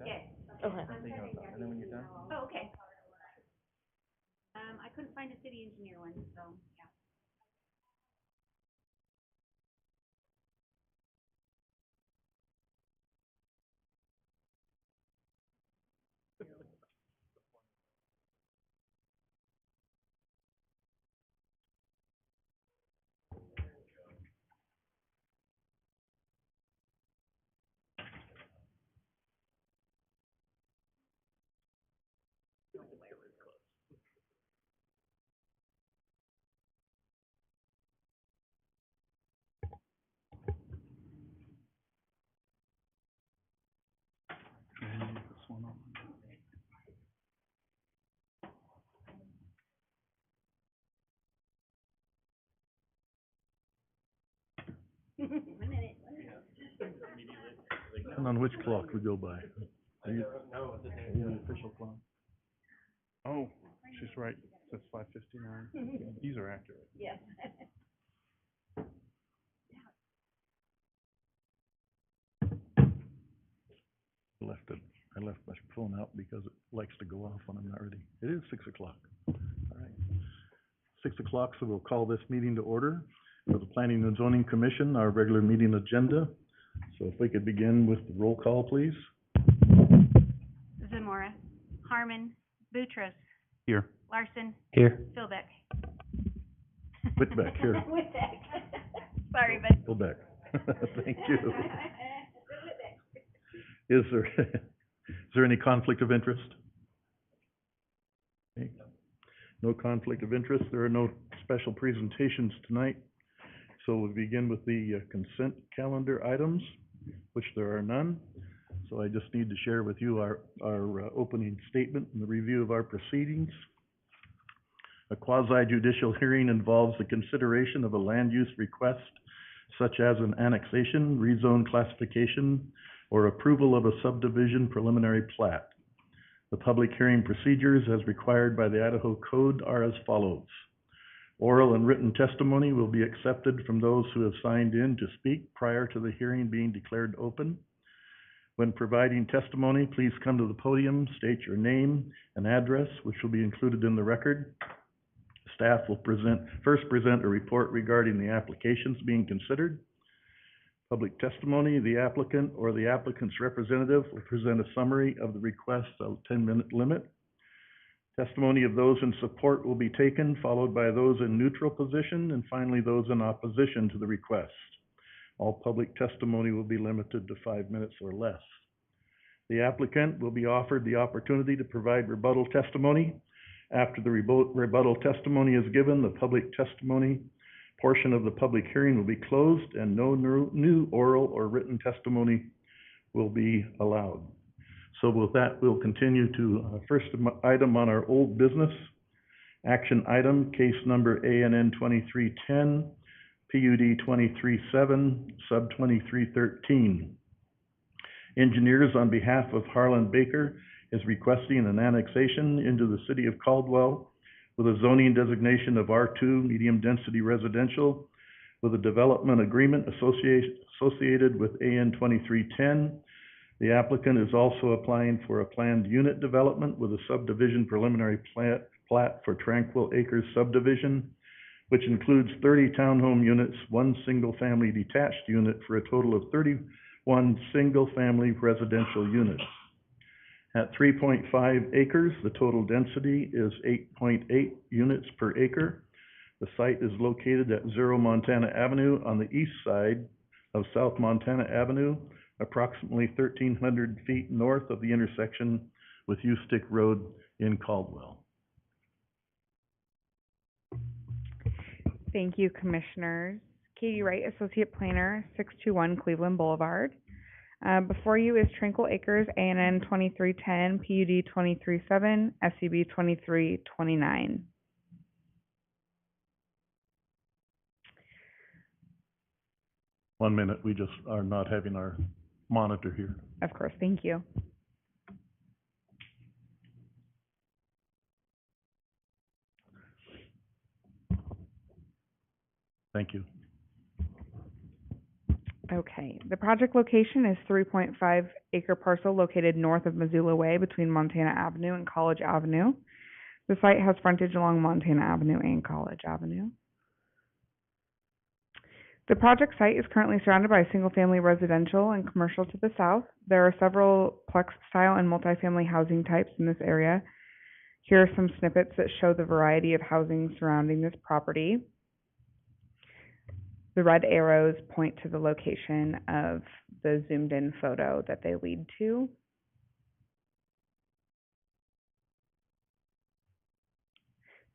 Yes. Okay. And then when you're done? Oh, okay. I couldn't find a city engineer one, so, yeah. This one on. One minute. And on which clock we go by? Are you the official clock? Oh, she's right. That's 5:59. These are accurate. Yes. I left my phone out because it likes to go off when I'm not ready. It is 6 o'clock. All right. 6 o'clock, so we'll call this meeting to order for the Planning and Zoning Commission, our regular meeting agenda. So if we could begin with the roll call, please. Zamora, Harmon, Boutros, Here. Larson, Here. Philbeck. Whitbeck, here. Whitbeck. Sorry, but. Go back. Thank you. Is there any conflict of interest? Okay. No conflict of interest. There are no special presentations tonight. So we'll begin with the consent calendar items, which there are none. So I just need to share with you our opening statement and the review of our proceedings. A quasi-judicial hearing involves the consideration of a land use request, such as an annexation, rezone classification, or approval of a subdivision preliminary plat. The public hearing procedures as required by the Idaho Code are as follows. Oral and written testimony will be accepted from those who have signed in to speak prior to the hearing being declared open. When providing testimony, please come to the podium, state your name and address, which will be included in the record. Staff will first present a report regarding the applications being considered. Public testimony, the applicant or the applicant's representative will present a summary of the request, a 10-minute limit. Testimony of those in support will be taken, followed by those in neutral position, and finally those in opposition to the request. All public testimony will be limited to 5 minutes or less. The applicant will be offered the opportunity to provide rebuttal testimony. After the rebuttal testimony is given, the public testimony portion of the public hearing will be closed and no new oral or written testimony will be allowed. So with that, we'll continue to first item on our old business. Action item, case number ANN 2310, PUD 237, sub 2313. Engineers, on behalf of Harlan Baker, is requesting an annexation into the city of Caldwell with a zoning designation of R2 medium density residential with a development agreement associated with AN 2310. The applicant is also applying for a planned unit development with a subdivision preliminary plat for Tranquil Acres subdivision, which includes 30 townhome units, 1 single-family detached unit for a total of 31 single-family residential units. At 3.5 acres, the total density is 8.8 units per acre. The site is located at 0 Montana Avenue on the east side of South Montana Avenue, approximately 1,300 feet north of the intersection with Ustick Road in Caldwell. Thank you, Commissioners. Katie Wright, Associate Planner, 621 Cleveland Boulevard. Before you is Tranquil Acres, ANN 2310, PUD 237, SCB 2329. One minute, we just are not having our monitor here. Of course, thank you. Thank you. Okay, the project location is 3.5 acre parcel located north of Missoula Way between Montana Avenue and College Avenue. The site has frontage along Montana Avenue and College Avenue. The project site is currently surrounded by single-family residential and commercial to the south. There are several plex-style and multifamily housing types in this area. Here are some snippets that show the variety of housing surrounding this property. The red arrows point to the location of the zoomed-in photo that they lead to.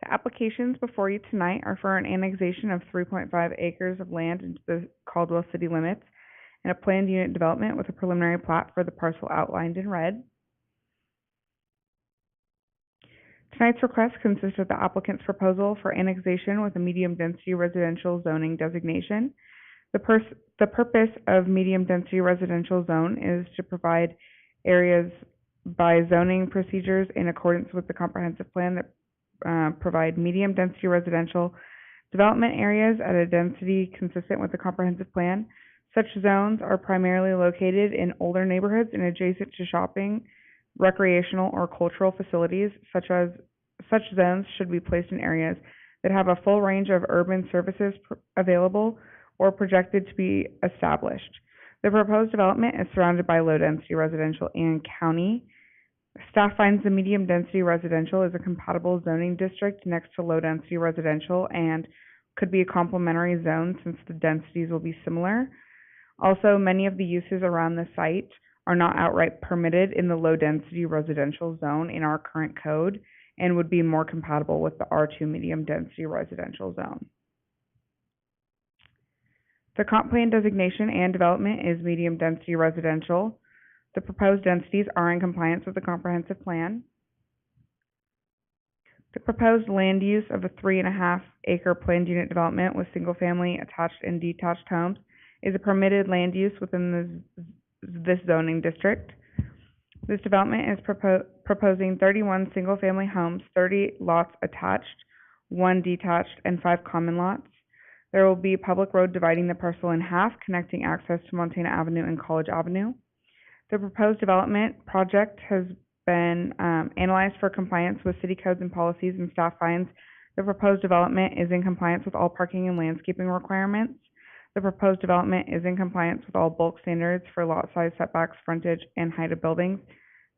The applications before you tonight are for an annexation of 3.5 acres of land into the Caldwell city limits and a planned unit development with a preliminary plat for the parcel outlined in red. Tonight's request consists of the applicant's proposal for annexation with a medium-density residential zoning designation. The purpose of medium-density residential zone is to provide areas by zoning procedures in accordance with the comprehensive plan that provide medium-density residential development areas at a density consistent with the comprehensive plan. Such zones are primarily located in older neighborhoods and adjacent to shopping, recreational, or cultural facilities. Such zones should be placed in areas that have a full range of urban services available or projected to be established. The proposed development is surrounded by low-density residential and county. Staff finds the medium-density residential is a compatible zoning district next to low-density residential and could be a complementary zone since the densities will be similar. Also, many of the uses around the site are not outright permitted in the low-density residential zone in our current code and would be more compatible with the R2 medium-density residential zone. The comp plan designation and development is medium-density residential. The proposed densities are in compliance with the comprehensive plan. The proposed land use of a 3.5 acre planned unit development with single-family attached and detached homes is a permitted land use within this zoning district. This development is proposing 31 single-family homes, 30 lots attached, 1 detached, and 5 common lots. There will be a public road dividing the parcel in half, connecting access to Montana Avenue and College Avenue. The proposed development project has been analyzed for compliance with city codes and policies, and staff finds the proposed development is in compliance with all parking and landscaping requirements. The proposed development is in compliance with all bulk standards for lot size, setbacks, frontage, and height of buildings.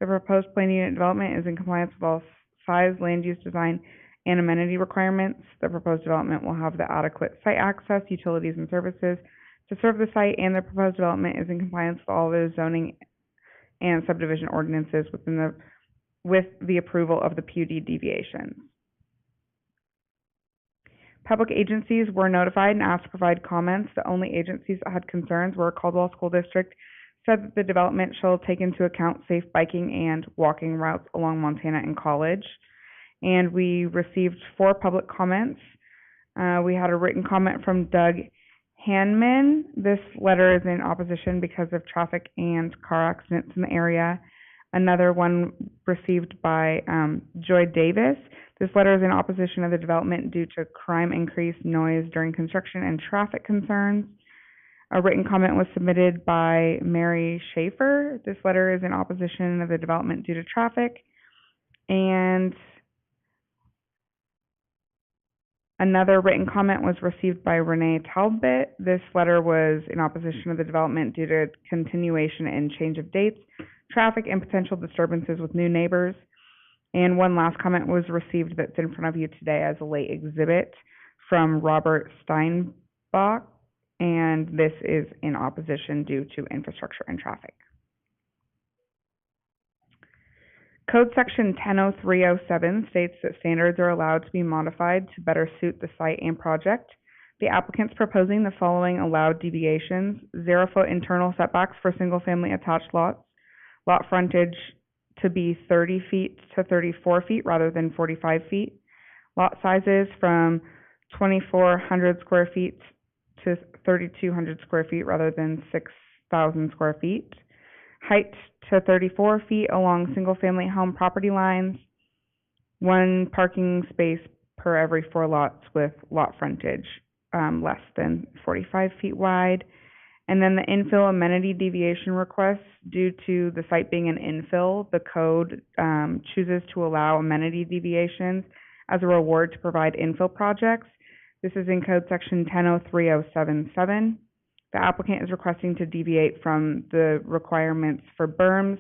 The proposed planned unit development is in compliance with all size, land use design, and amenity requirements. The proposed development will have the adequate site access, utilities, and services to serve the site, and the proposed development is in compliance with all the zoning and subdivision ordinances with the approval of the PUD deviations. Public agencies were notified and asked to provide comments. The only agencies that had concerns were Caldwell School District said that the development shall take into account safe biking and walking routes along Montana and College. And we received 4 public comments. We had a written comment from Doug Hanman. This letter is in opposition because of traffic and car accidents in the area. Another one received by Joy Davis. This letter is in opposition of the development due to crime increase, noise during construction, and traffic concerns. A written comment was submitted by Mary Schaefer. This letter is in opposition of the development due to traffic. And another written comment was received by Renee Talbot. This letter was in opposition of the development due to continuation and change of dates, traffic, and potential disturbances with new neighbors. And one last comment was received that's in front of you today as a late exhibit from Robert Steinbach, and this is in opposition due to infrastructure and traffic. Code section 100307 states that standards are allowed to be modified to better suit the site and project. The applicant's proposing the following allowed deviations: 0-foot internal setbacks for single-family attached lots, lot frontage to be 30 feet to 34 feet rather than 45 feet, lot sizes from 2,400 square feet to 3,200 square feet rather than 6,000 square feet, height to 34 feet along single-family home property lines, 1 parking space per every 4 lots with lot frontage less than 45 feet wide, And then the infill amenity deviation requests, due to the site being an infill, the code chooses to allow amenity deviations as a reward to provide infill projects. This is in code section 103077. The applicant is requesting to deviate from the requirements for berms,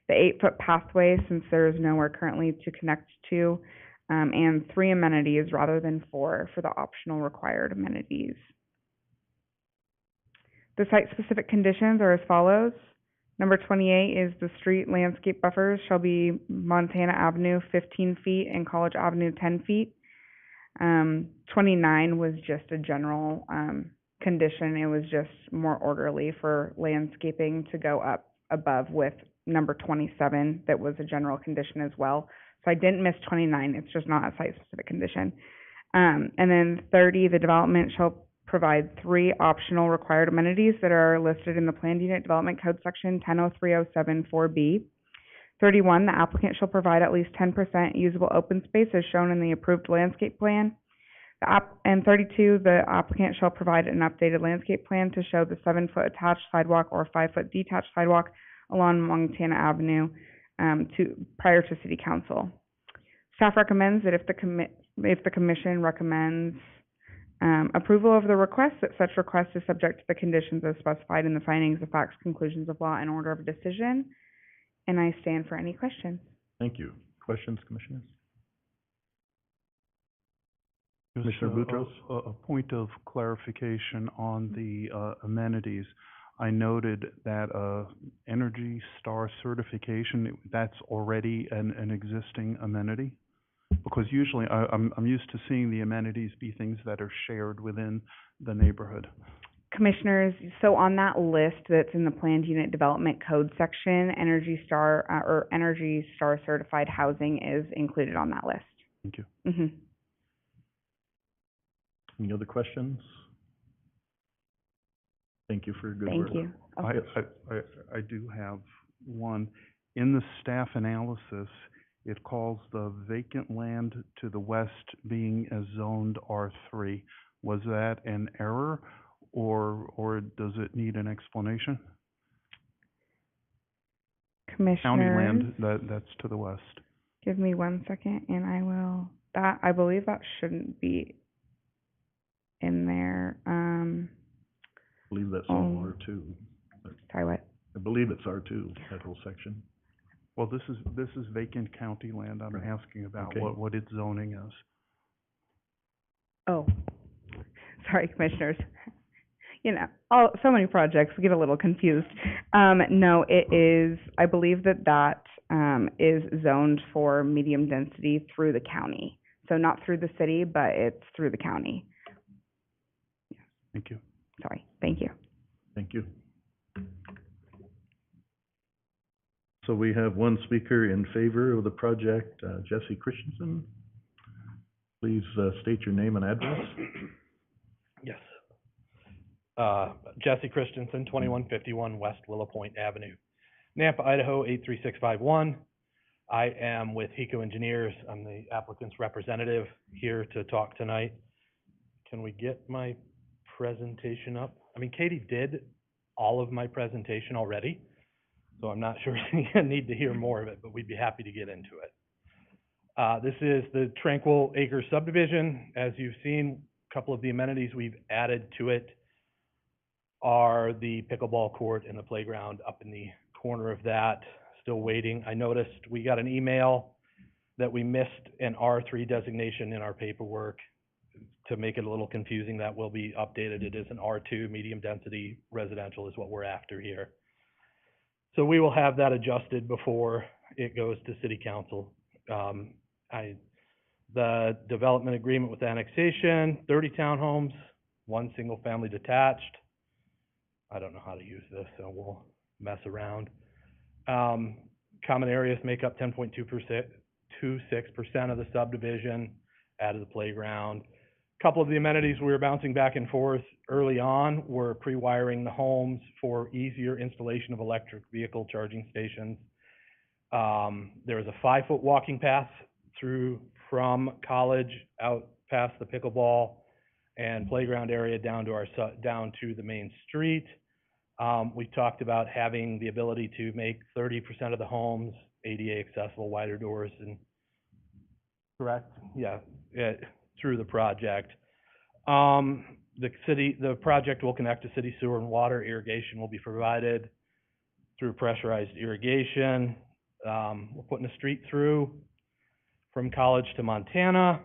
the 8-foot pathway, since there is nowhere currently to connect to, and 3 amenities rather than 4 for the optional required amenities. The site-specific conditions are as follows. Number 28 is the street landscape buffers shall be Montana Avenue 15 feet and College Avenue 10 feet. 29 was just a general condition. It was just more orderly for landscaping to go up above with number 27 that was a general condition as well. So I didn't miss 29. It's just not a site-specific condition. And then 30, the development shall provide 3 optional required amenities that are listed in the Planned Unit Development Code section 103074B. 31, the applicant shall provide at least 10% usable open space as shown in the approved landscape plan. And 32, the applicant shall provide an updated landscape plan to show the 7-foot attached sidewalk or 5-foot detached sidewalk along Montana Avenue prior to City Council. Staff recommends that if the commission recommends approval of the request, that such request is subject to the conditions as specified in the findings of facts, conclusions of law, and order of decision. And I stand for any questions. Thank you. Questions, commissioners? Just Commissioner Boutros? a point of clarification on the amenities. I noted that Energy Star certification, that's already an existing amenity? Because usually I'm used to seeing the amenities be things that are shared within the neighborhood. Commissioners, so on that list that's in the Planned Unit Development Code section, Energy Star certified housing is included on that list. Thank you. Mm-hmm. Any other questions? Thank you for your good work. Thank you. Okay. I do have one. In the staff analysis, it calls the vacant land to the west being a zoned R3. Was that an error, or does it need an explanation? Commissioners, County land that's to the west. give me 1 second and I will, I believe that shouldn't be in there. I believe that's on R2. Sorry, what? I believe it's R2, that whole section. Well, this is vacant county land. I'm Right. asking about Okay. what its zoning is. Oh, sorry, commissioners. You know, so many projects get a little confused. No, it is, I believe that is zoned for medium density through the county. So not through the city, but it's through the county. Thank you. Sorry, thank you. Thank you. So we have one speaker in favor of the project, Jesse Christensen. Please state your name and address. Yes. Jesse Christensen, 2151 West Willow Point Avenue, Nampa, Idaho, 83651. I am with HECO Engineers. I'm the applicant's representative here to talk tonight. Can we get my presentation up? I mean, Katie did all of my presentation already, so I'm not sure you need to hear more of it, but we'd be happy to get into it. This is the Tranquil Acres subdivision. As you've seen, a couple of the amenities we've added to it are the pickleball court and the playground up in the corner of that. Still waiting. I noticed we got an email that we missed an R3 designation in our paperwork. To make it a little confusing, that will be updated. It is an R2, medium density residential is what we're after here. So we will have that adjusted before it goes to City Council. The development agreement with annexation, 30 townhomes, 1 single family detached. I don't know how to use this, so we'll mess around. Common areas make up 10.26% of the subdivision, added the playground. Couple of the amenities we were bouncing back and forth early on were pre-wiring the homes for easier installation of electric vehicle charging stations. There was a 5-foot walking path through from College out past the pickleball and playground area down to the main street. We talked about having the ability to make 30% of the homes ADA accessible, wider doors, and correct? Yeah, through the project. The project will connect to city sewer and water. Irrigation will be provided through pressurized irrigation. We're putting a street through from College to Montana.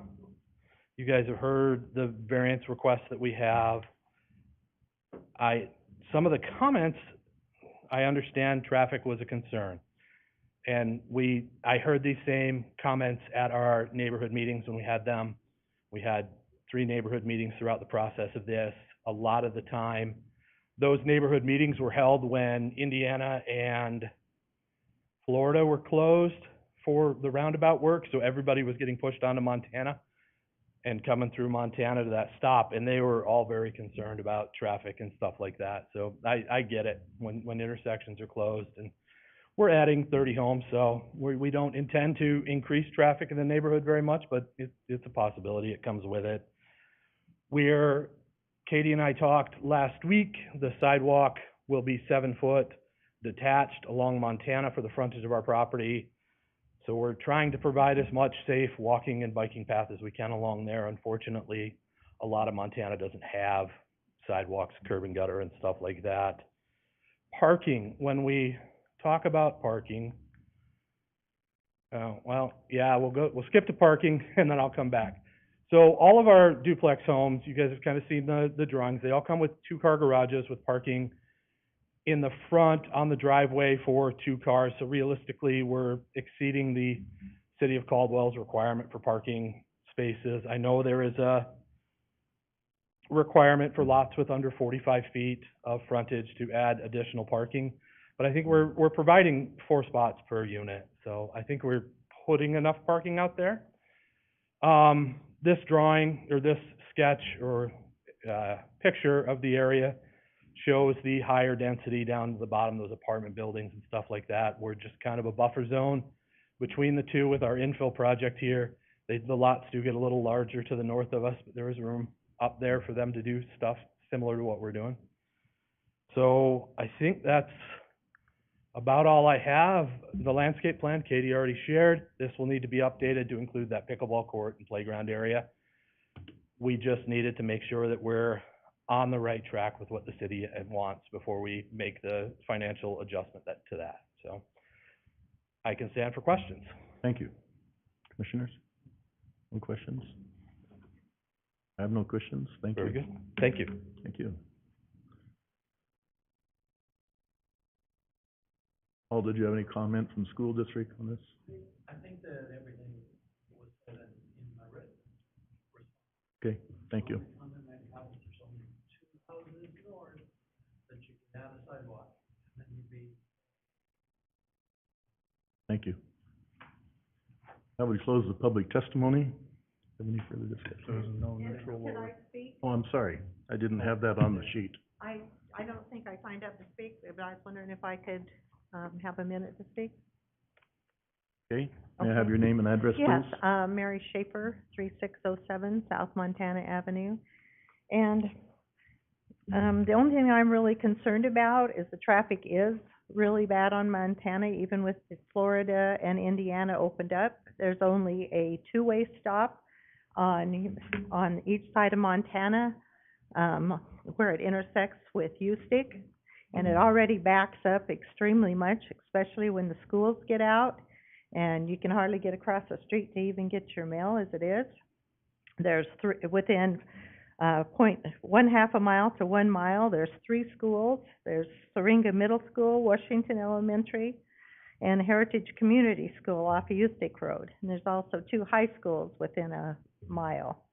You guys have heard the variance requests that we have. Some of the comments, I understand traffic was a concern. And I heard these same comments at our neighborhood meetings when we had them. We had 3 neighborhood meetings throughout the process of this. A lot of the time, those neighborhood meetings were held when Indiana and Florida were closed for the roundabout work, so everybody was getting pushed onto Montana and coming through Montana to that stop, and they were all very concerned about traffic and stuff like that. So I get it when intersections are closed, and we're adding 30 homes, so we don't intend to increase traffic in the neighborhood very much, but it's a possibility. It comes with it. Katie and I talked last week. The sidewalk will be 7 foot detached along Montana for the frontage of our property. So we're trying to provide as much safe walking and biking path as we can along there. Unfortunately, a lot of Montana doesn't have sidewalks, curb and gutter and stuff like that. Parking, when we talk about parking, we'll skip to parking and then I'll come back. So all of our duplex homes, you guys have kind of seen the drawings. They all come with 2-car garages with parking in the front on the driveway for 2 cars. So realistically, we're exceeding the City of Caldwell's requirement for parking spaces. I know there is a requirement for lots with under 45 feet of frontage to add additional parking, but I think we're providing 4 spots per unit. So I think we're putting enough parking out there. This drawing or this sketch or picture of the area shows the higher density down to the bottom, those apartment buildings and stuff like that. We're just kind of a buffer zone between the two with our infill project here. The lots do get a little larger to the north of us, but there is room up there for them to do stuff similar to what we're doing. So I think that's about all I have. The landscape plan, Katie already shared. This will need to be updated to include that pickleball court and playground area. We just needed to make sure that we're on the right track with what the city wants before we make the financial adjustment to that. So I can stand for questions. Thank you. Commissioners, no questions? I have no questions. Thank you. Very good. Thank you. Thank you. Paul, did you have any comment from school district on this? I think that everything was said in my written. Okay, thank you. The comment I have is there's only 2 houses north that you can have a sidewalk, and then you'd be. Thank you. Now we close the public testimony. Have any further discussion? There's no neutral Can or... I speak? Oh, I'm sorry. I didn't have that on the sheet. I don't think I signed up to speak, but I was wondering if I could, have a minute to speak. Okay, may I have Okay. your name and address, please? Yes, Mary Schaefer, 3607 South Montana Avenue. And, the only thing I'm really concerned about is the traffic is really bad on Montana, even with Florida and Indiana opened up. There's only a 2-way stop on each side of Montana, where it intersects with Ustick. And it already backs up extremely much, especially when the schools get out. And you can hardly get across the street to even get your mail as it is. There's within 1/2 a mile to 1 mile, there's 3 schools. There's Syringa Middle School, Washington Elementary, and Heritage Community School off of Ustick Road. And there's also 2 high schools within a mile.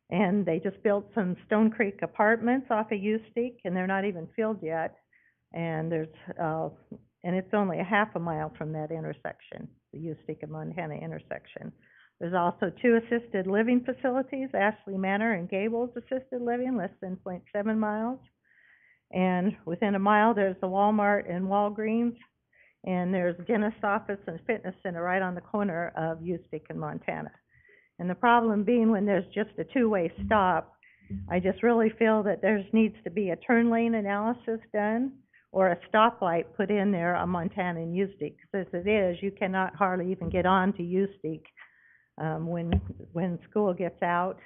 And they just built some Stone Creek apartments off of Ustick, and they're not even filled yet. And and it's only 1/2 a mile from that intersection, the Ustick and Montana intersection. There's also 2 assisted living facilities, Ashley Manor and Gables Assisted Living, less than 0.7 miles. And within a mile, there's the Walmart and Walgreens, and there's a dentist office and fitness center right on the corner of Ustick and Montana. And the problem being when there's just a 2-way stop, I just really feel that there's needs to be a turn lane analysis done or a stoplight put in there on Montana and Ustick. 'Cause as it is, you cannot hardly even get on to Ustick, when school gets out.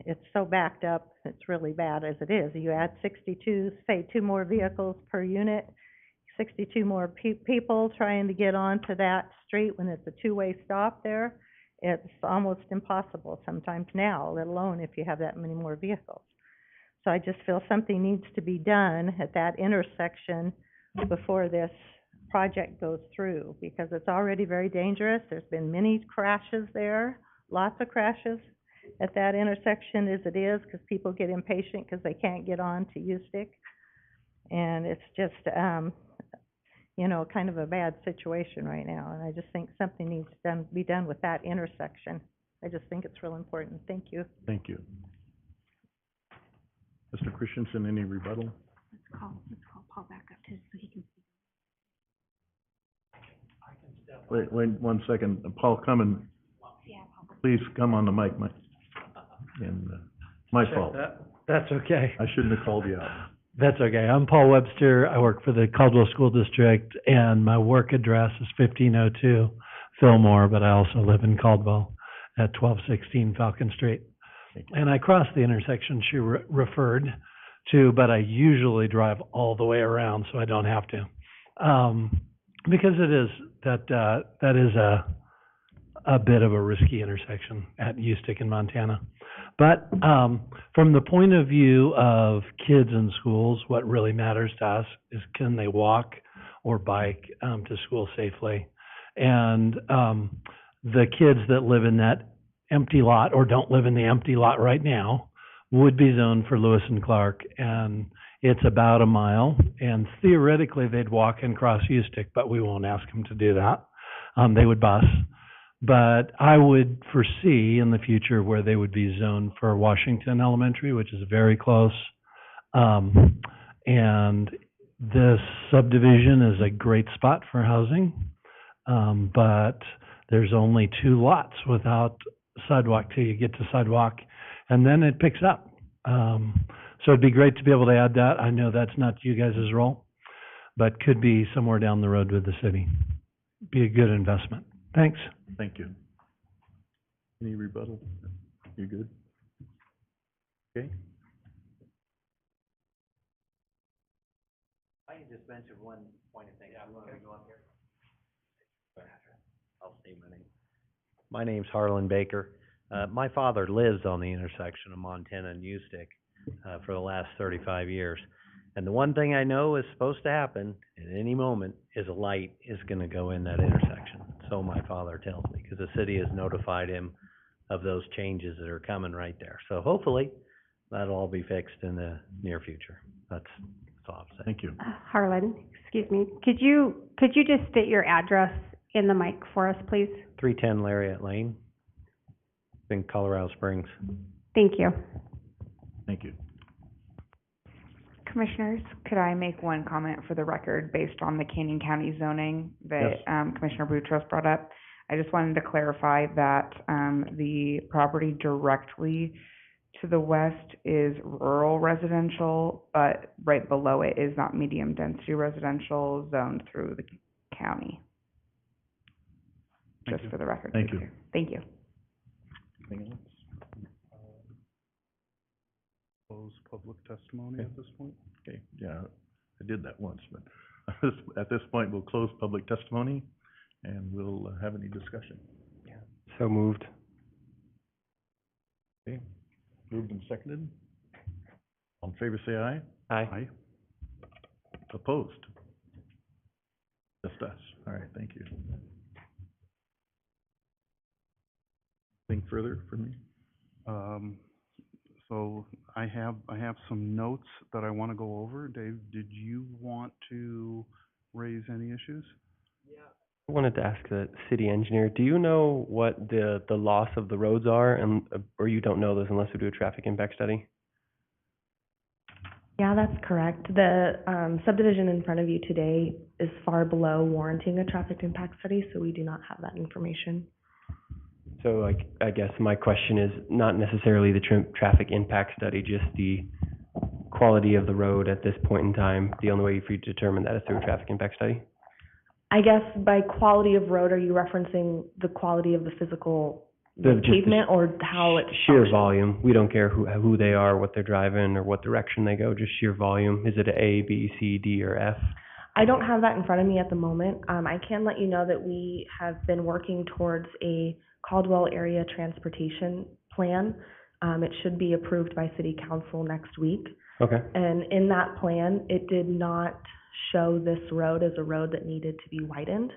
It's so backed up, it's really bad as it is. You add 62, say, 2 more vehicles per unit, 62 more people trying to get onto that street when it's a two-way stop there. It's almost impossible sometimes now, let alone if you have that many more vehicles. So I just feel something needs to be done at that intersection before this project goes through, because it's already very dangerous. There's been many crashes there, lots of crashes at that intersection as it is, because people get impatient because they can't get on to Ustick. And it's just, kind of a bad situation right now, and I just think something needs to be done with that intersection. I just think it's real important. Thank you. Thank you. Mr. Christensen, any rebuttal? Let's call Paul back up too, so he can see. Wait, one second. Paul, come and, Yeah, Paul. please come on the mic, Mike. And, my fault. That's okay. I shouldn't have called you out. That's okay. I'm Paul Webster. I work for the Caldwell School District, and my work address is 1502 Fillmore, but I also live in Caldwell at 1216 Falcon Street. Thank you. And I cross the intersection she referred to, but I usually drive all the way around, so I don't have to. Because it is, that is a bit of a risky intersection at Ustick in Montana. But from the point of view of kids in schools, what really matters to us is can they walk or bike to school safely? And the kids that live in that empty lot or don't live in the empty lot right now would be zoned for Lewis and Clark, and it's about a mile. And theoretically, they'd walk and cross Ustick, but we won't ask them to do that. They would bus. But I would foresee in the future where they would be zoned for Washington Elementary, which is very close. And this subdivision is a great spot for housing, but there's only 2 lots without sidewalk till you get to sidewalk, and then it picks up. So it'd be great to be able to add that. I know that's not you guys' role, but could be somewhere down the road with the city. Be a good investment. Thanks. Thank you. Any rebuttal? You good? Okay. I can just mention one point of thing. You want me to go up here? I'll state my name. My name's Harlan Baker. My father lives on the intersection of Montana and Ustick, for the last 35 years. And the one thing I know is supposed to happen at any moment is a light is gonna go in that intersection. So my father tells me, because the city has notified him of those changes that are coming right there. So hopefully, that'll all be fixed in the near future. That's all I'm saying. Thank you. Harlan, excuse me, could you just state your address in the mic for us, please? 310 Lariat Lane, in Colorado Springs. Thank you. Thank you. Commissioners, could I make one comment for the record based on the Canyon County zoning that Commissioner Boutros brought up? I just wanted to clarify that the property directly to the west is rural residential, but right below it is not medium density residential zoned through the county. Thank Just you. for the record. Thank you. Thank you. Anything else? Close public testimony at this point? Okay, yeah, I did that once, but at this point, we'll close public testimony and we'll have any discussion. So moved. Okay, moved and seconded. All in favor, say aye. Aye. Opposed? Just us. All right, thank you. Anything further from me? So I have some notes that I want to go over. Dave, did you want to raise any issues? I wanted to ask the city engineer, do you know what the loss of the roads are, and or you don't know those unless we do a traffic impact study? Yeah, that's correct. The subdivision in front of you today is far below warranting a traffic impact study, so we do not have that information. So I guess my question is not necessarily the traffic impact study, just the quality of the road at this point in time. The only way for you to determine that is through a traffic impact study? I guess by quality of road, are you referencing the quality of the physical Just the pavement or how it sheer functions? volume. We don't care who they are, what they're driving, or what direction they go, just sheer volume. Is it a A, B, C, D, or F? I don't have that in front of me at the moment. I can let you know that we have been working towards a Caldwell Area Transportation Plan. It should be approved by City Council next week. Okay. And in that plan, it did not show this road as a road that needed to be widened.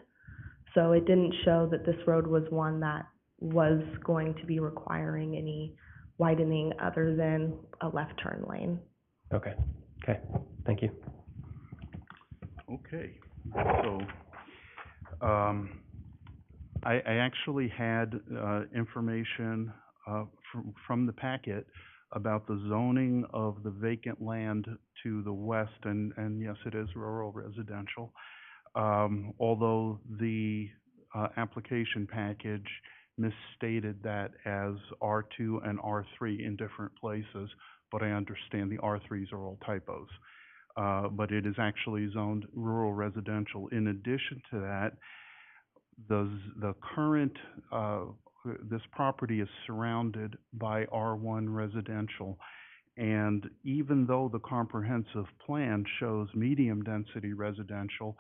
So it didn't show that this road was one that was going to be requiring any widening other than a left turn lane. Okay. Okay. Thank you. Okay, so, I actually had, information, from the packet about the zoning of the vacant land to the west, and yes, it is rural residential. Although the, application package misstated that as R2 and R3 in different places, but I understand the R3s are all typos. But it is actually zoned rural residential. In addition to that, the current, this property is surrounded by R1 residential. And even though the comprehensive plan shows medium density residential,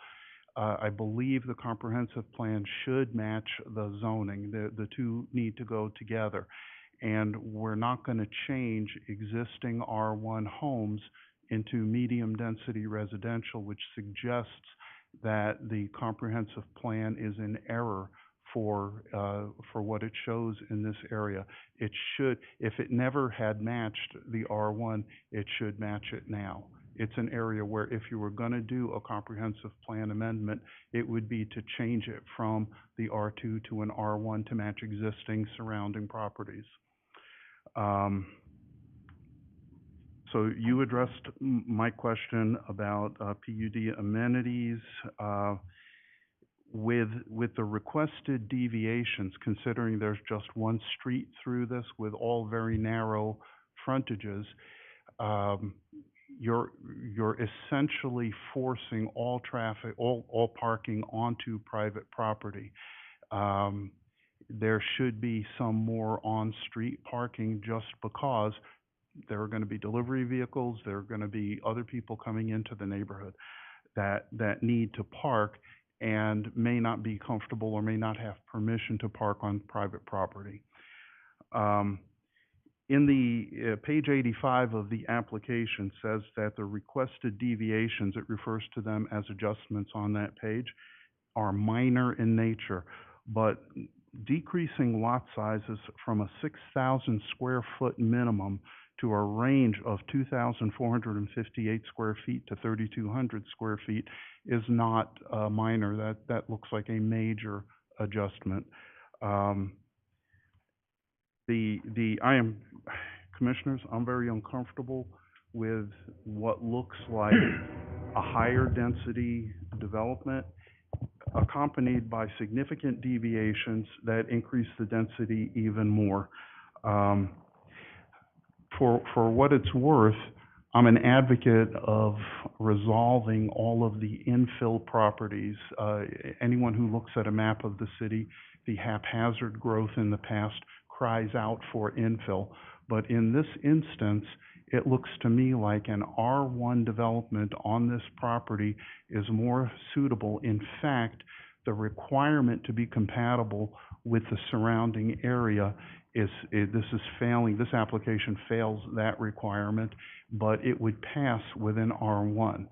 I believe the comprehensive plan should match the zoning. The two need to go together. And we're not going to change existing R1 homes into medium density residential, which suggests that the comprehensive plan is in error for what it shows in this area. It should, if it never had matched the R1, it should match it now. It's an area where if you were going to do a comprehensive plan amendment, it would be to change it from the R2 to an R1 to match existing surrounding properties. So you addressed my question about PUD amenities. With the requested deviations, considering there's just one street through this with all very narrow frontages, you're essentially forcing all traffic, all parking onto private property. There should be some more on-street parking just because there are going to be delivery vehicles, there are going to be other people coming into the neighborhood that need to park and may not be comfortable or may not have permission to park on private property. In the page 85 of the application says that the requested deviations, it refers to them as adjustments on that page, are minor in nature, but decreasing lot sizes from a 6,000 square foot minimum to a range of 2,458 square feet to 3,200 square feet is not minor. That looks like a major adjustment. Commissioners, I'm very uncomfortable with what looks like a higher density development accompanied by significant deviations that increase the density even more. For what it's worth, I'm an advocate of resolving all of the infill properties. Anyone who looks at a map of the city, the haphazard growth in the past cries out for infill. But in this instance, it looks to me like an R1 development on this property is more suitable. In fact, the requirement to be compatible with the surrounding area this application fails that requirement, but it would pass within R1.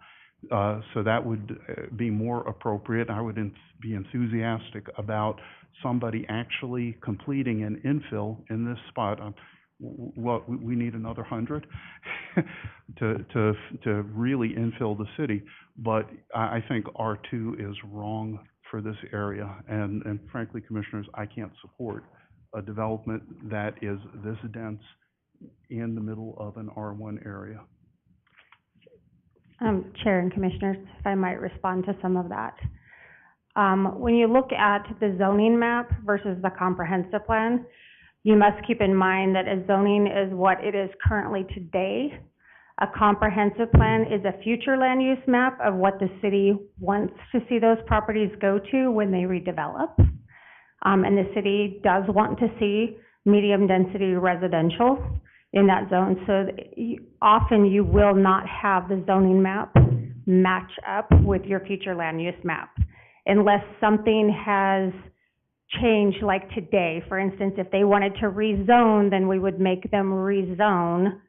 So that would be more appropriate. I would be enthusiastic about somebody actually completing an infill in this spot. Well, we need another 100 to really infill the city, but I think R2 is wrong for this area, and frankly, commissioners, I can't support a development that is this dense in the middle of an R1 area. Chair and Commissioners, if I might respond to some of that. When you look at the zoning map versus the comprehensive plan, you must keep in mind that a zoning is what it is currently today. A comprehensive plan is a future land use map of what the city wants to see those properties go to when they redevelop. And the city does want to see medium density residential in that zone. So often you will not have the zoning map match up with your future land use map unless something has changed, like today. For instance, if they wanted to rezone, then we would make them rezone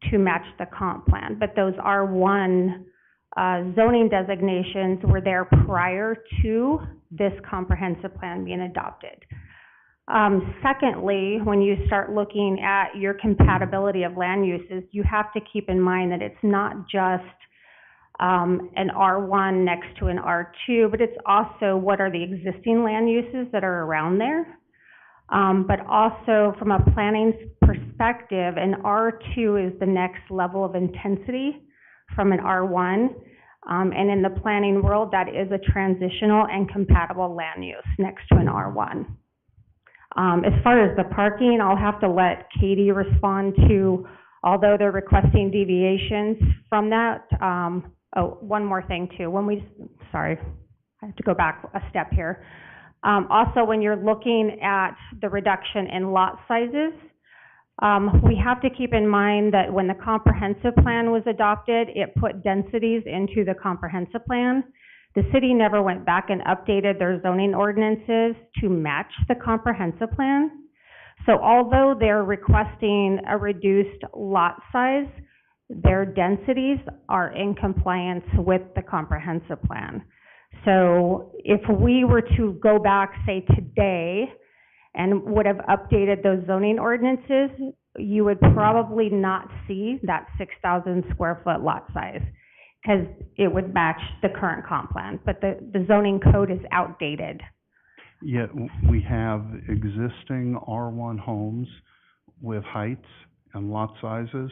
to match the comp plan. But those R1 zoning designations were there prior to this comprehensive plan being adopted. Secondly, when you start looking at your compatibility of land uses, you have to keep in mind that it's not just an R1 next to an R2, but it's also what are the existing land uses that are around there. But also from a planning perspective, an R2 is the next level of intensity from an R1. And in the planning world, that is a transitional and compatible land use next to an R1. As far as the parking, I'll have to let Katie respond to, although they're requesting deviations from that. Oh, one more thing too. Sorry, I have to go back a step here. Also, when you're looking at the reduction in lot sizes, we have to keep in mind that when the comprehensive plan was adopted, it put densities into the comprehensive plan. The city never went back and updated their zoning ordinances to match the comprehensive plan. So although they're requesting a reduced lot size, their densities are in compliance with the comprehensive plan. So if we were to go back, say today, and would have updated those zoning ordinances, you would probably not see that 6,000 square foot lot size because it would match the current comp plan, but the zoning code is outdated. Yet we have existing R1 homes with heights and lot sizes,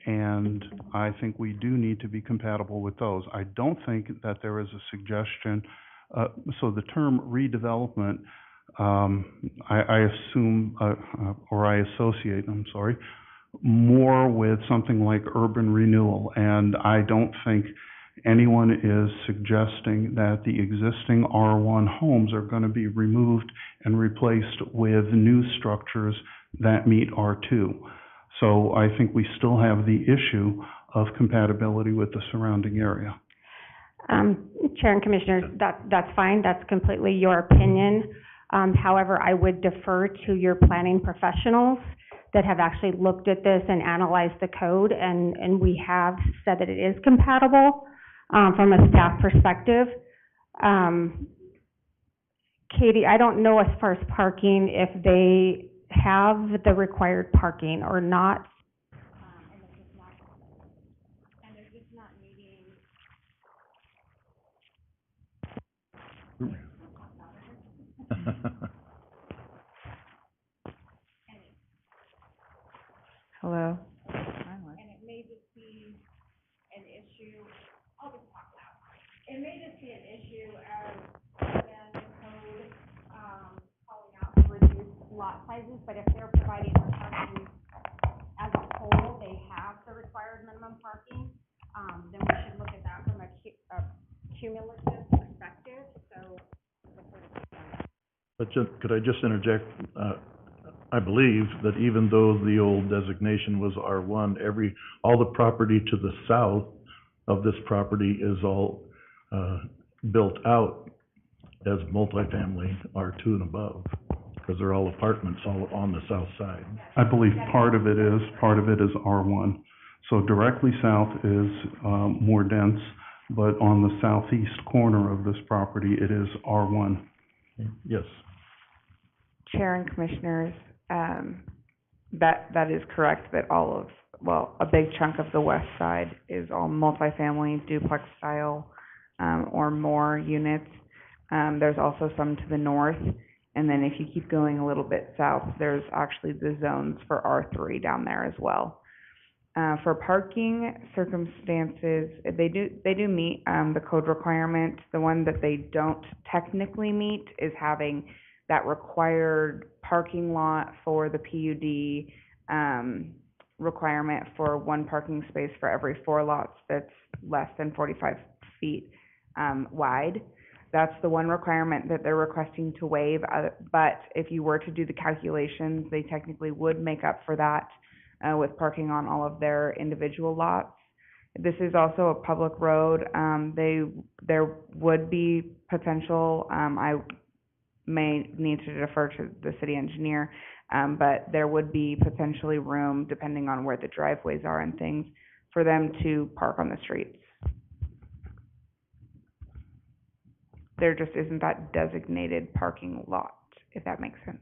and I think we do need to be compatible with those. I don't think that there is a suggestion, so the term redevelopment, I assume, or I associate, I'm sorry, more with something like urban renewal, and I don't think anyone is suggesting that the existing R1 homes are going to be removed and replaced with new structures that meet R2. So I think we still have the issue of compatibility with the surrounding area. Chair and Commissioners, that's fine. That's completely your opinion. However, I would defer to your planning professionals that have actually looked at this and analyzed the code, and we have said that it is compatible from a staff perspective. Katie, I don't know as far as parking if they have the required parking or not. And they're just not meeting. Hello? And it may just be an issue, I'll just talk loud. It may just be an issue of, again, the code, calling out to reduce lot sizes, but if they're providing parking as a whole, they have the required minimum parking, then we should look at that from a cumulative perspective, so. But could I just interject? I believe that even though the old designation was R1, all the property to the south of this property is all built out as multifamily R2 and above, because they're all apartments all on the south side. I believe part of it is R1. So directly south is more dense, but on the southeast corner of this property, it is R1. Yes. Chair and Commissioners, that is correct, that a big chunk of the west side is all multifamily, duplex style, or more units. There's also some to the north, and then if you keep going a little bit south, there's actually the zones for R3 down there as well. For parking circumstances, they do meet, the code requirement. The one that they don't technically meet is having that required parking lot for the PUD, requirement for one parking space for every 4 lots that's less than 45 feet, wide. That's the one requirement that they're requesting to waive, but if you were to do the calculations, they technically would make up for that, with parking on all of their individual lots. This is also a public road. There would be potential, I may need to defer to the city engineer, but there would be potentially room, depending on where the driveways are and things, for them to park on the streets. There just isn't that designated parking lot, if that makes sense.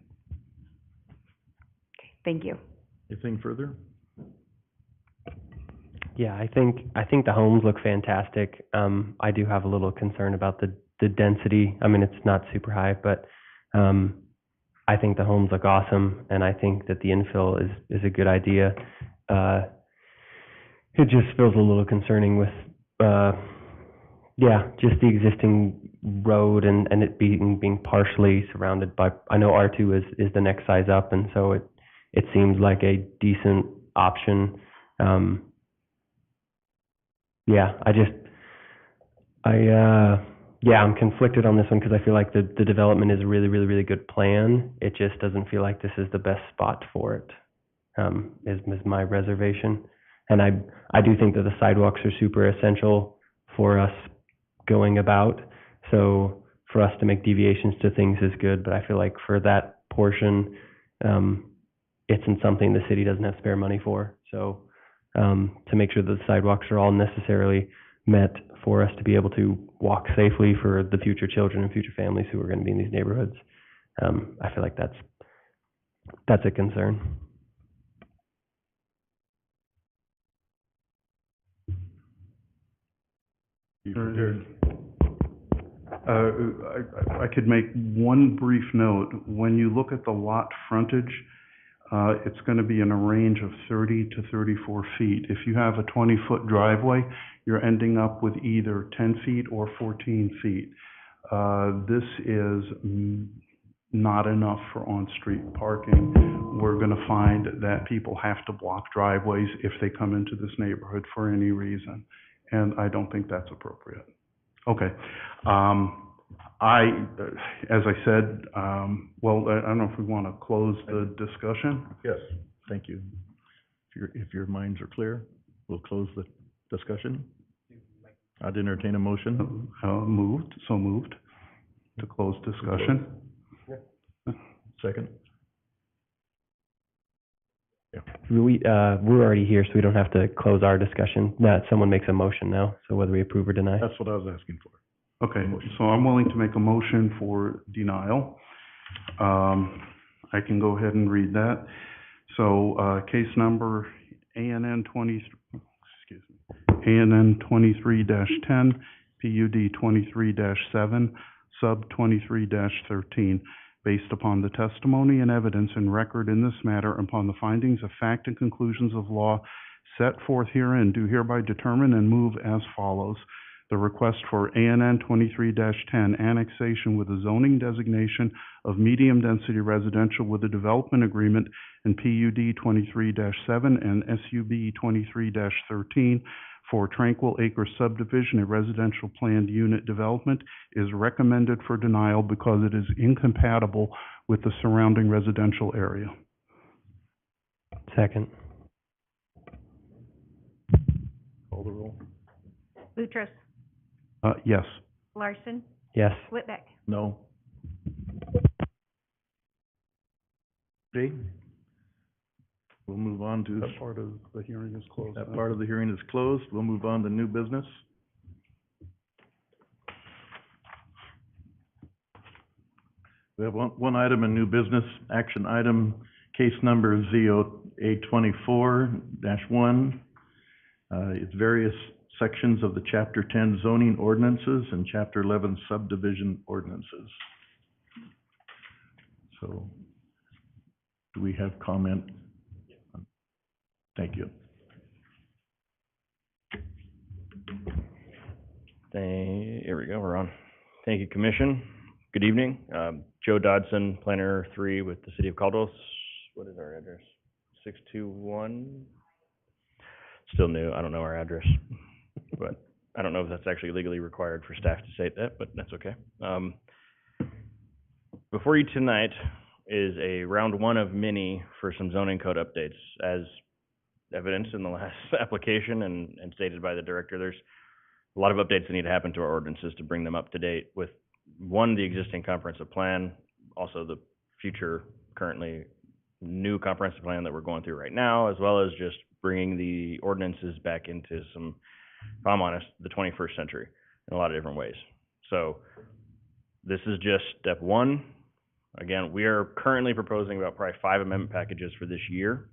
Okay, thank you. Anything further? Yeah, I think the homes look fantastic. I do have a little concern about the density. I mean, it's not super high, but I think the homes look awesome, and I think that the infill is a good idea. It just feels a little concerning with, just the existing road and it being partially surrounded by, I know R2 is the next size up, and so it seems like a decent option. I'm conflicted on this one because I feel like the development is a really, really, really good plan. It just doesn't feel like this is the best spot for it, is my reservation. And I do think that the sidewalks are super essential for us going about. So for us to make deviations to things is good, but I feel like for that portion, it's in something the city doesn't have spare money for. So to make sure that the sidewalks are all necessarily met for us to be able to walk safely for the future children and future families who are going to be in these neighborhoods, I feel like that's a concern. I could make one brief note. When you look at the lot frontage, it's going to be in a range of 30 to 34 feet. If you have a 20-foot driveway, you're ending up with either 10 feet or 14 feet. This is not enough for on-street parking. We're going to find that people have to block driveways if they come into this neighborhood for any reason, and I don't think that's appropriate. Okay. As I said, I don't know if we want to close the discussion. Yes, thank you. If your minds are clear, we'll close the discussion. I'd entertain a motion. Moved to close discussion. Second. We're already here, so we don't have to close our discussion. Someone makes a motion now, so whether we approve or deny. That's what I was asking for. Okay, so I'm willing to make a motion for denial. I can go ahead and read that. So, case number ANN 23-10, PUD 23-7, sub 23-13, based upon the testimony and evidence and record in this matter, upon the findings of fact and conclusions of law set forth herein, do hereby determine and move as follows. The request for ANN 23-10 annexation with a zoning designation of medium-density residential with a development agreement and PUD 23-7 and SUB 23-13 for Tranquil Acres subdivision, a residential planned unit development, is recommended for denial because it is incompatible with the surrounding residential area. Second. Call the roll. Boutros, Yes. Larson, Yes. Whitbeck. No. Okay. We'll move on to. That part of the hearing is closed. That part of the hearing is closed. We'll move on to new business. We have one item in new business, action item, case number ZOA 24-1. It's various sections of the Chapter 10 zoning ordinances and Chapter 11 subdivision ordinances. So, do we have comment? Thank you. Here we go, we're on. Thank you, Commission. Good evening. Joe Dodson, Planner 3 with the City of Caldwell. What is our address? 621? Still new, I don't know our address. But I don't know if that's actually legally required for staff to say that, but that's okay. Before you tonight is a round one of many for some zoning code updates. As evidenced in the last application and stated by the director, there's a lot of updates that need to happen to our ordinances to bring them up to date with, one, the existing comprehensive plan, also the future, currently new comprehensive plan that we're going through right now, as well as just bringing the ordinances back into some, if I'm honest, the 21st century in a lot of different ways. So this is just step one. Again, we are currently proposing about probably 5 amendment packages for this year,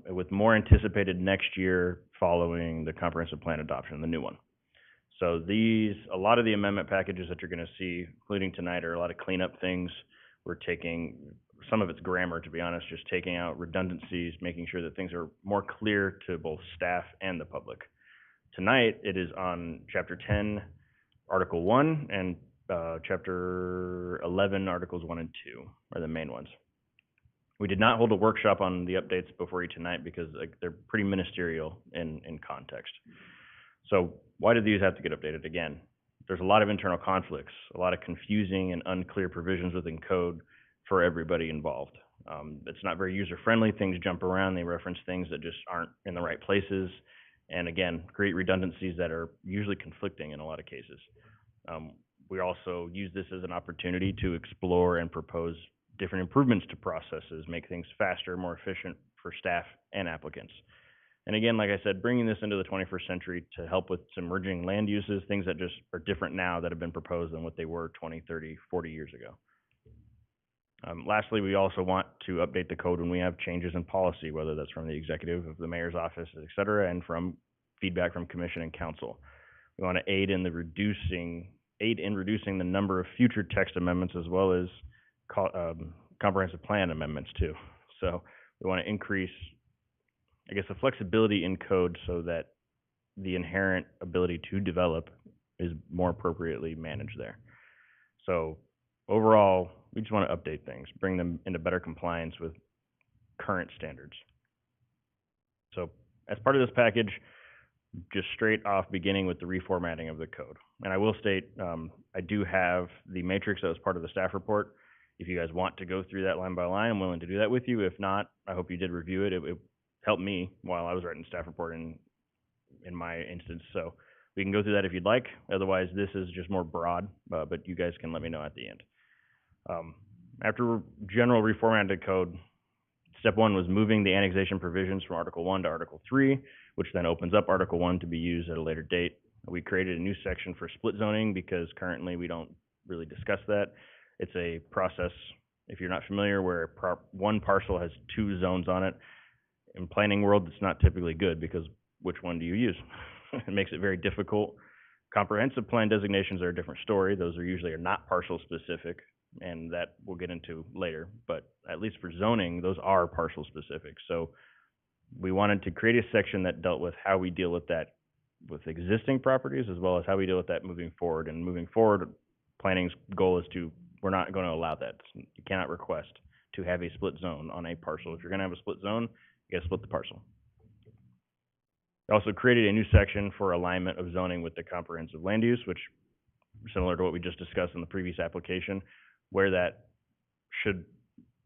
with more anticipated next year following the comprehensive plan adoption, the new one. So a lot of the amendment packages that you're going to see, including tonight, are a lot of cleanup things. We're taking, some of it's grammar, to be honest, just taking out redundancies, making sure that things are more clear to both staff and the public. Tonight, it is on Chapter 10, Article 1, and Chapter 11, Articles 1 and 2 are the main ones. We did not hold a workshop on the updates before you tonight because they're pretty ministerial in context. So why do these have to get updated? Again, there's a lot of internal conflicts, a lot of confusing and unclear provisions within code for everybody involved. It's not very user-friendly. Things jump around. They reference things that just aren't in the right places. And again, create redundancies that are usually conflicting in a lot of cases. We also use this as an opportunity to explore and propose different improvements to processes, make things faster, more efficient for staff and applicants. And again, like I said, bringing this into the 21st century to help with some emerging land uses, things that just are different now that have been proposed than what they were 20, 30, 40 years ago. Lastly, we also want to update the code when we have changes in policy, whether that's from the executive of the mayor's office, et cetera, and from feedback from commission and council. We want to aid in reducing the number of future text amendments as well as comprehensive plan amendments too. So we want to increase, I guess, the flexibility in code so that the inherent ability to develop is more appropriately managed there. So overall, we just want to update things, bring them into better compliance with current standards. So as part of this package, just straight off beginning with the reformatting of the code. And I will state, I do have the matrix that was part of the staff report. If you guys want to go through that line by line, I'm willing to do that with you. If not, I hope you did review it. It helped me while I was writing the staff report in my instance. So we can go through that if you'd like. Otherwise, this is just more broad, but you guys can let me know at the end. After general reformatted code, step one was moving the annexation provisions from Article 1 to Article 3, which then opens up Article 1 to be used at a later date. We created a new section for split zoning because currently we don't really discuss that. It's a process, if you're not familiar, where one parcel has 2 zones on it. In planning world, it's not typically good because which one do you use? It makes it very difficult. Comprehensive plan designations are a different story. Those are usually not parcel specific, and that we'll get into later. But at least for zoning, those are parcel specific. So we wanted to create a section that dealt with how we deal with that with existing properties as well as how we deal with that moving forward. And moving forward, planning's goal is we're not going to allow that. You cannot request to have a split zone on a parcel. If you're going to have a split zone, you got to split the parcel. We also created a new section for alignment of zoning with the comprehensive land use, which similar to what we just discussed in the previous application, where that should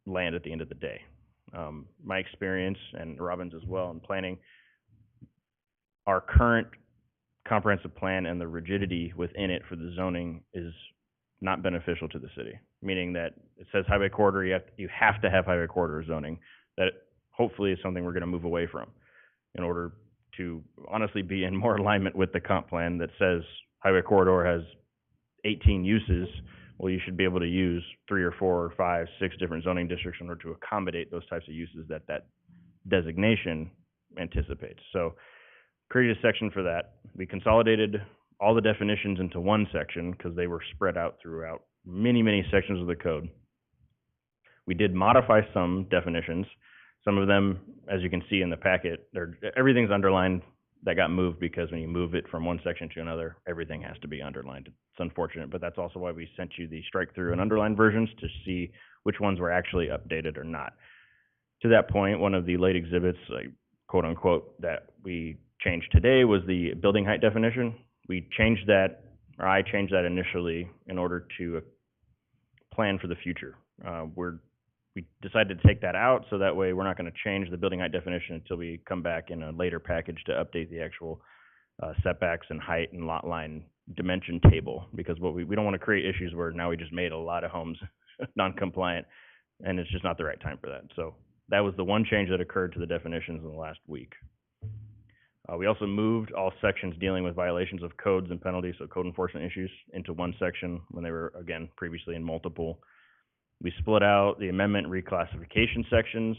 land at the end of the day. My experience, and Robin's as well, in planning, our current comprehensive plan and the rigidity within it for the zoning is not beneficial to the city, meaning that it says highway corridor, you have to have highway corridor zoning. That hopefully is something we're going to move away from in order to honestly be in more alignment with the comp plan that says highway corridor has 18 uses. Well, you should be able to use 3 or 4 or 5, 6 different zoning districts in order to accommodate those types of uses that designation anticipates. So created a section for that. We consolidated all the definitions into one section because they were spread out throughout many, many sections of the code. We did modify some definitions. Some of them, as you can see in the packet, everything's underlined that got moved because when you move it from one section to another, everything has to be underlined. It's unfortunate, but that's also why we sent you the strike-through and underlined versions to see which ones were actually updated or not. To that point, one of the late exhibits, like, quote unquote, that we changed today was the building height definition. We changed that, or I changed that initially in order to plan for the future. We decided to take that out, so that way we're not going to change the building height definition until we come back in a later package to update the actual setbacks and height and lot line dimension table, because what we don't want to create issues where now we just made a lot of homes non-compliant, and it's just not the right time for that. So that was the one change that occurred to the definitions in the last week. We also moved all sections dealing with violations of codes and penalties, so code enforcement issues, into one section when they were, again, previously in multiple. We split out the amendment and reclassification sections.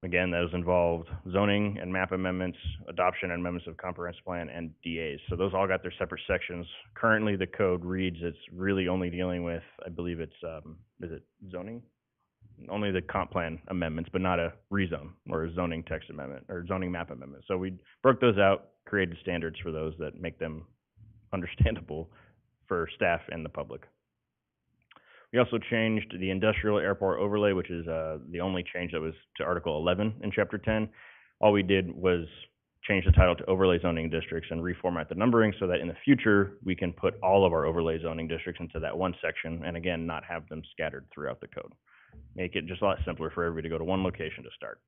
Again, those involved zoning and map amendments, adoption and amendments of comprehensive plan, and DAs. So those all got their separate sections. Currently, the code reads it's really only dealing with, I believe it's, is it zoning? Only the comp plan amendments, but not a rezone or a zoning text amendment or zoning map amendment. So we broke those out, created standards for those that make them understandable for staff and the public. We also changed the industrial airport overlay, which is the only change that was to Article 11 in Chapter 10. All we did was change the title to overlay zoning districts and reformat the numbering so that in the future we can put all of our overlay zoning districts into that one section, and again, not have them scattered throughout the code. Make it just a lot simpler for everybody to go to one location to start.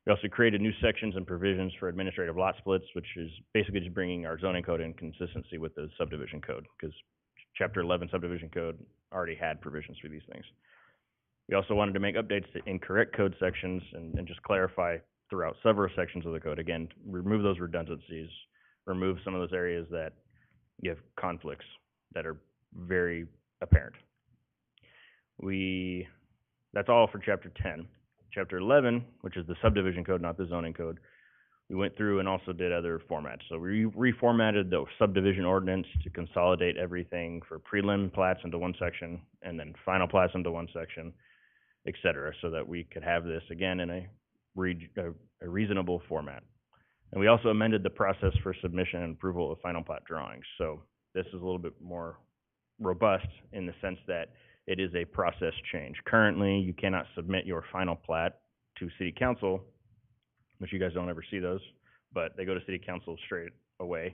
We also created new sections and provisions for administrative lot splits, which is basically just bringing our zoning code in consistency with the subdivision code, because Chapter 11 subdivision code already had provisions for these things. We also wanted to make updates to incorrect code sections and just clarify throughout several sections of the code. Again, remove those redundancies, remove some of those areas that you have conflicts that are very apparent. That's all for Chapter 10. Chapter 11, which is the subdivision code, not the zoning code, we went through and also did other formats. So we reformatted the subdivision ordinance to consolidate everything for prelim plats into one section and then final plats into one section, et cetera, so that we could have this again in a reasonable format. And we also amended the process for submission and approval of final plat drawings. So this is a little bit more robust in the sense that it is a process change. Currently, you cannot submit your final plat to City Council, which you guys don't ever see those, but they go to City Council straight away.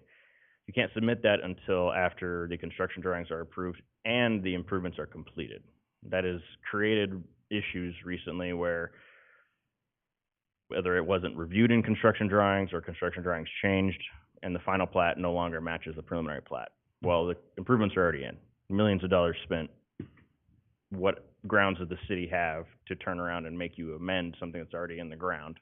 You can't submit that until after the construction drawings are approved and the improvements are completed. That has created issues recently where whether it wasn't reviewed in construction drawings or construction drawings changed and the final plat no longer matches the preliminary plat. Well, the improvements are already in. Millions of dollars spent. What grounds does the city have to turn around and make you amend something that's already in the ground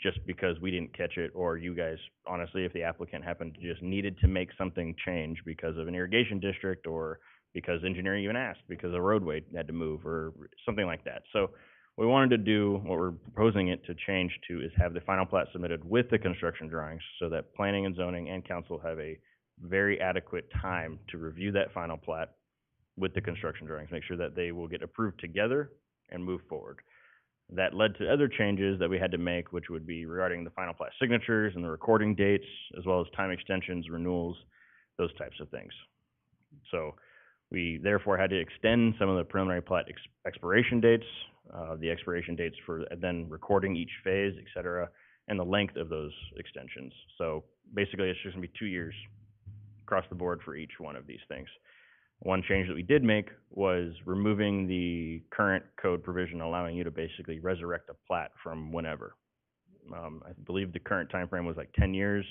just because we didn't catch it, or you guys, honestly, if the applicant happened to just needed to make something change because of an irrigation district or because engineering even asked because a roadway had to move or something like that. So what we wanted to do, what we're proposing it to change to, is have the final plat submitted with the construction drawings so that planning and zoning and council have a very adequate time to review that final plat with the construction drawings, make sure that they will get approved together and move forward. That led to other changes that we had to make, which would be regarding the final plat signatures and the recording dates, as well as time extensions, renewals, those types of things. So we therefore had to extend some of the preliminary plat expiration dates, the expiration dates for then recording each phase, et cetera, and the length of those extensions. So basically, it's just gonna be 2 years across the board for each one of these things. One change that we did make was removing the current code provision allowing you to basically resurrect a plat from whenever. I believe the current time frame was like 10 years.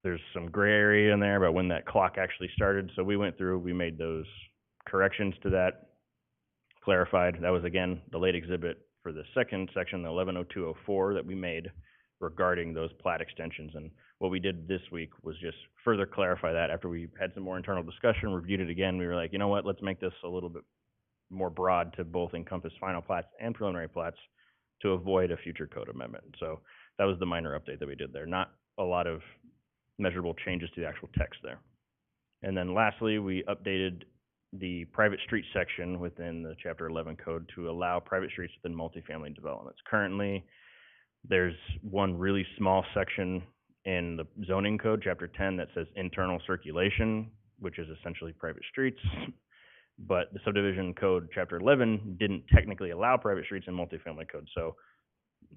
There's some gray area in there about when that clock actually started. So we went through, we made those corrections to that, clarified. That was, again, the late exhibit for the second section, the 110204 that we made regarding those plat extensions. And what we did this week was just further clarify that. After we had some more internal discussion, reviewed it again, we were like, you know what, let's make this a little bit more broad to both encompass final plats and preliminary plats to avoid a future code amendment. So that was the minor update that we did there. Not a lot of measurable changes to the actual text there. And then lastly, we updated the private street section within the Chapter 11 code to allow private streets within multifamily developments. Currently, There's one really small section in the zoning code, chapter 10, that says internal circulation, which is essentially private streets. But the subdivision code, chapter 11, didn't technically allow private streets in multifamily code. So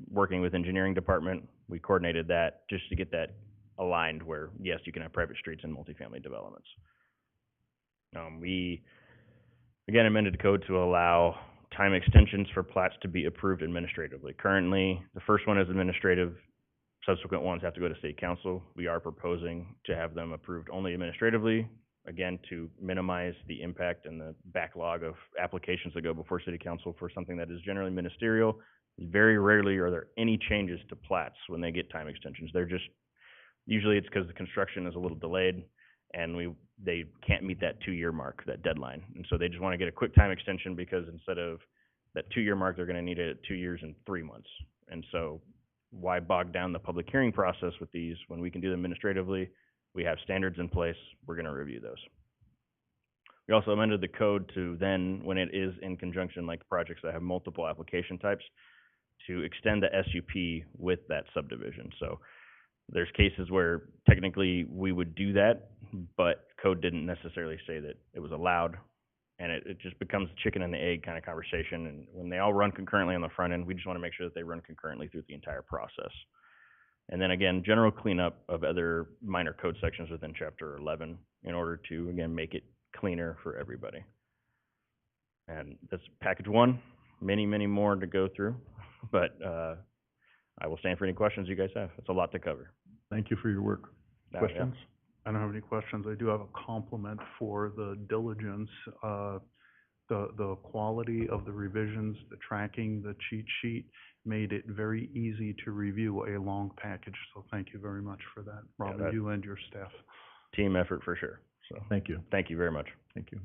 working with engineering department, we coordinated that just to get that aligned where, yes, you can have private streets in multifamily developments. We, again, amended the code to allow time extensions for plats to be approved administratively. Currently, the first one is administrative. Subsequent ones have to go to city council. We are proposing to have them approved only administratively, again, to minimize the impact and the backlog of applications that go before city council for something that is generally ministerial. Very rarely are there any changes to plats when they get time extensions. They're just, usually it's because the construction is a little delayed and they can't meet that 2-year mark, that deadline. And so they just want to get a quick time extension because instead of that 2-year mark, they're going to need it at 2 years and 3 months. And so why bog down the public hearing process with these when we can do them administratively? We have standards in place. We're going to review those. We also amended the code to then, when it is in conjunction, like projects that have multiple application types, to extend the SUP with that subdivision. So there's cases where technically we would do that, but code didn't necessarily say that it was allowed. And it just becomes a chicken and the egg kind of conversation. And when they all run concurrently on the front end, we just want to make sure that they run concurrently through the entire process. And then again, general cleanup of other minor code sections within chapter 11 in order to, again, make it cleaner for everybody. And that's package 1, many, many more to go through, but I will stand for any questions you guys have. It's a lot to cover. Thank you for your work. Yeah. Questions? I don't have any questions. I do have a compliment for the diligence, the quality of the revisions, the tracking, the cheat sheet made it very easy to review a long package. So thank you very much for that, Robin, that- you and your staff. Team effort for sure. So Thank you. thank you very much. Thank you.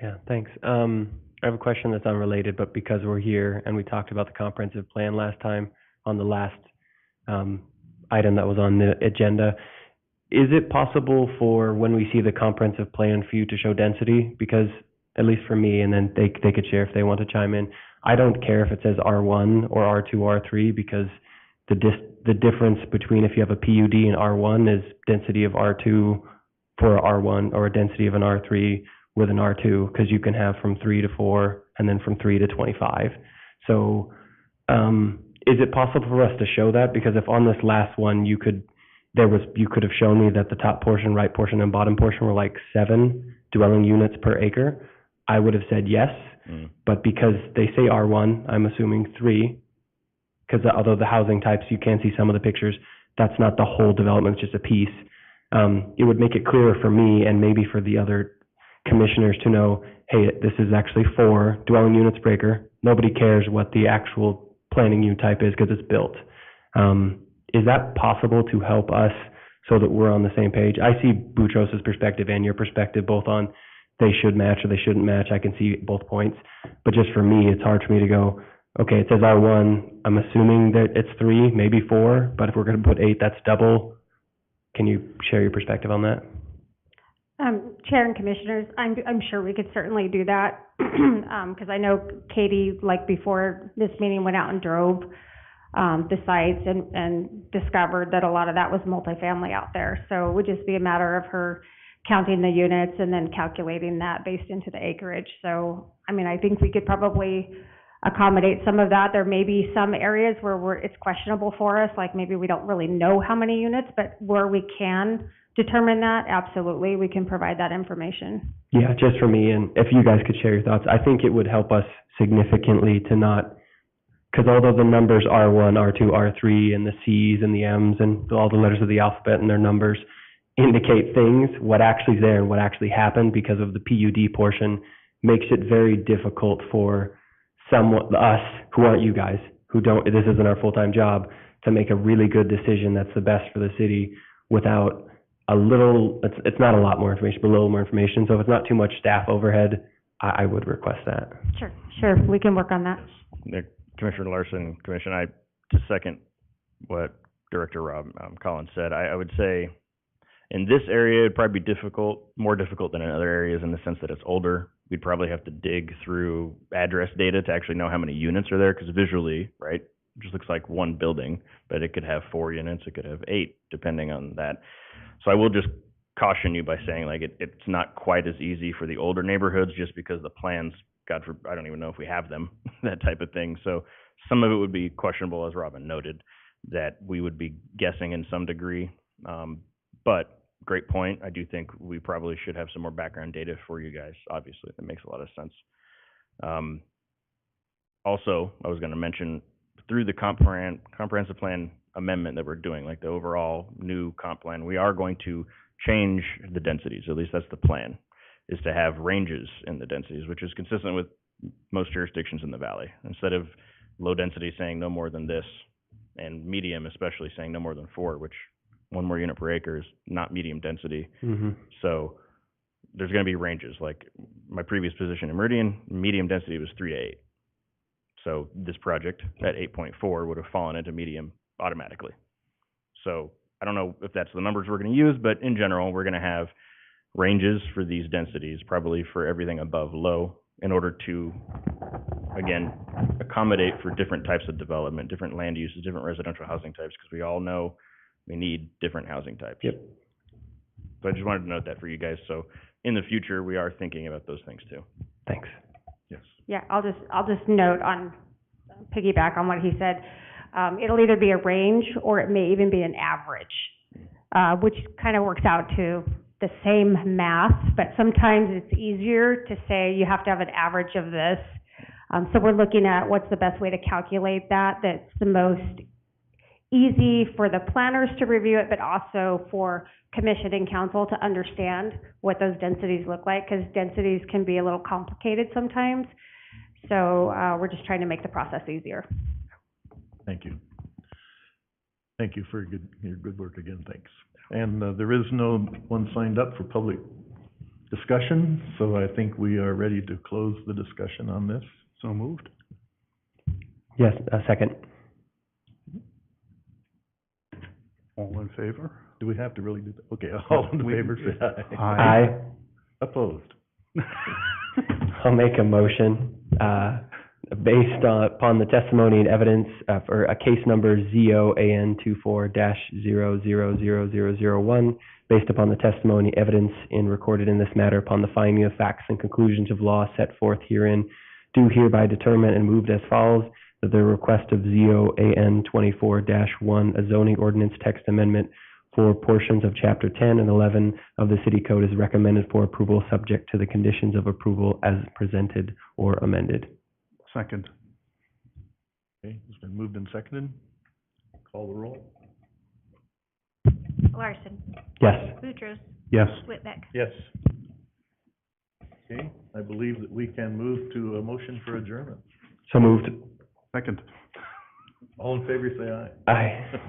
Yeah, thanks. I have a question that's unrelated, but because we're here and we talked about the comprehensive plan last time on the last item that was on the agenda, is it possible for when we see the comprehensive plan for you to show density? Because at least for me, and then they could share if they want to chime in. I don't care if it says R1 or R2, R3, because the difference between if you have a PUD and R1 is density of R2 for a R1 or a density of an R3 with an R2, because you can have from 3 to 4 and then from 3 to 25. So is it possible for us to show that? Because if on this last one you could have shown me that the top portion, right portion, and bottom portion were like 7 dwelling units per acre, I would have said yes. But because they say R1, I'm assuming 3, because although the housing types, you can see some of the pictures, that's not the whole development, it's just a piece. It would make it clearer for me and maybe for the other commissioners to know, hey, this is actually 4 dwelling units per acre. Nobody cares what the actual planning unit type is because it's built. Is that possible to help us so that we're on the same page? I see Boutros' perspective and your perspective both on they should match or they shouldn't match. I can see both points. But just for me, it's hard for me to go, okay, it says R1. I'm assuming that it's 3, maybe 4, but if we're going to put 8, that's double. Can you share your perspective on that? Chair and Commissioners, I'm sure we could certainly do that. Because I know Katie, like before this meeting, went out and drove the sites and discovered that a lot of that was multifamily out there. So it would just be a matter of her counting the units and then calculating that based into the acreage. So, I mean, I think we could probably accommodate some of that. There may be some areas where it's questionable for us, like maybe we don't really know how many units, but where we can determine that, absolutely, we can provide that information. Yeah, just for me, and if you guys could share your thoughts, I think it would help us significantly to not, because although the numbers R1, R2, R3, and the C's and the M's and all the letters of the alphabet and their numbers indicate things, what actually is there and what actually happened because of the PUD portion makes it very difficult for us, who aren't you guys, who don't, this isn't our full-time job, to make a really good decision that's the best for the city without a little, it's not a lot more information, but a little more information. So if it's not too much staff overhead, I would request that. Sure, we can work on that. Commissioner Larson, Commissioner, to second what Director Rob Collins said, I would say in this area, it'd probably be more difficult than in other areas in the sense that it's older. We'd probably have to dig through address data to actually know how many units are there, because visually, right, It just looks like one building, but it could have 4 units, it could have 8, depending on that. So I will just caution you by saying, like, it's not quite as easy for the older neighborhoods just because the plans, I don't even know if we have them, that type of thing. So some of it would be questionable, as Robin noted, that we would be guessing in some degree. But great point. I do think we probably should have some more background data for you guys. Obviously, that makes a lot of sense. Also, I was going to mention through the comprehensive plan amendment that we're doing, like the overall new comp plan, we are going to change the densities. At least that's the plan, is to have ranges in the densities, which is consistent with most jurisdictions in the valley. Instead of low density saying no more than this, and medium especially saying no more than 4, which 1 more unit per acre is not medium density. So there's going to be ranges. Like my previous position in Meridian, medium density was 3 to 8. So this project at 8.4 would have fallen into medium automatically. So I don't know if that's the numbers we're going to use, but in general, we're going to have ranges for these densities, probably for everything above low, in order to, again, accommodate for different types of development, different land uses, different residential housing types, because we all know we need different housing types. Yep. So I just wanted to note that for you guys. So in the future, we are thinking about those things too. Thanks. Yes. Yeah, I'll just note on, piggyback on what he said. It'll either be a range or it may even be an average, which kind of works out to the same math, but sometimes it's easier to say you have to have an average of this. So we're looking at what's the best way to calculate that, that's the most easy for the planners to review it, but also for commission and council to understand what those densities look like, because densities can be a little complicated sometimes. So we're just trying to make the process easier. Thank you. Thank you for your good work again, thanks. And there is no one signed up for public discussion, so I think we are ready to close the discussion on this. So moved. Yes, a second. All in favor? Do we have to really do that? Okay, all in favor, say aye. Aye. Opposed? I'll make a motion, based upon the testimony and evidence, for a case number ZOAN 24-000001, based upon the testimony, evidence, and recorded in this matter upon the finding of facts and conclusions of law set forth herein, do hereby determine and moved as follows, that the request of ZOAN 24-1, a zoning ordinance text amendment for portions of Chapter 10 and 11 of the City Code is recommended for approval, subject to the conditions of approval as presented or amended. Second. Okay, it's been moved and seconded. Call the roll. Larson. Yes. Boutros. Yes. Whitbeck. Yes. Okay, I believe that we can move to a motion for adjournment. So moved. Second. All in favor, say aye. Aye.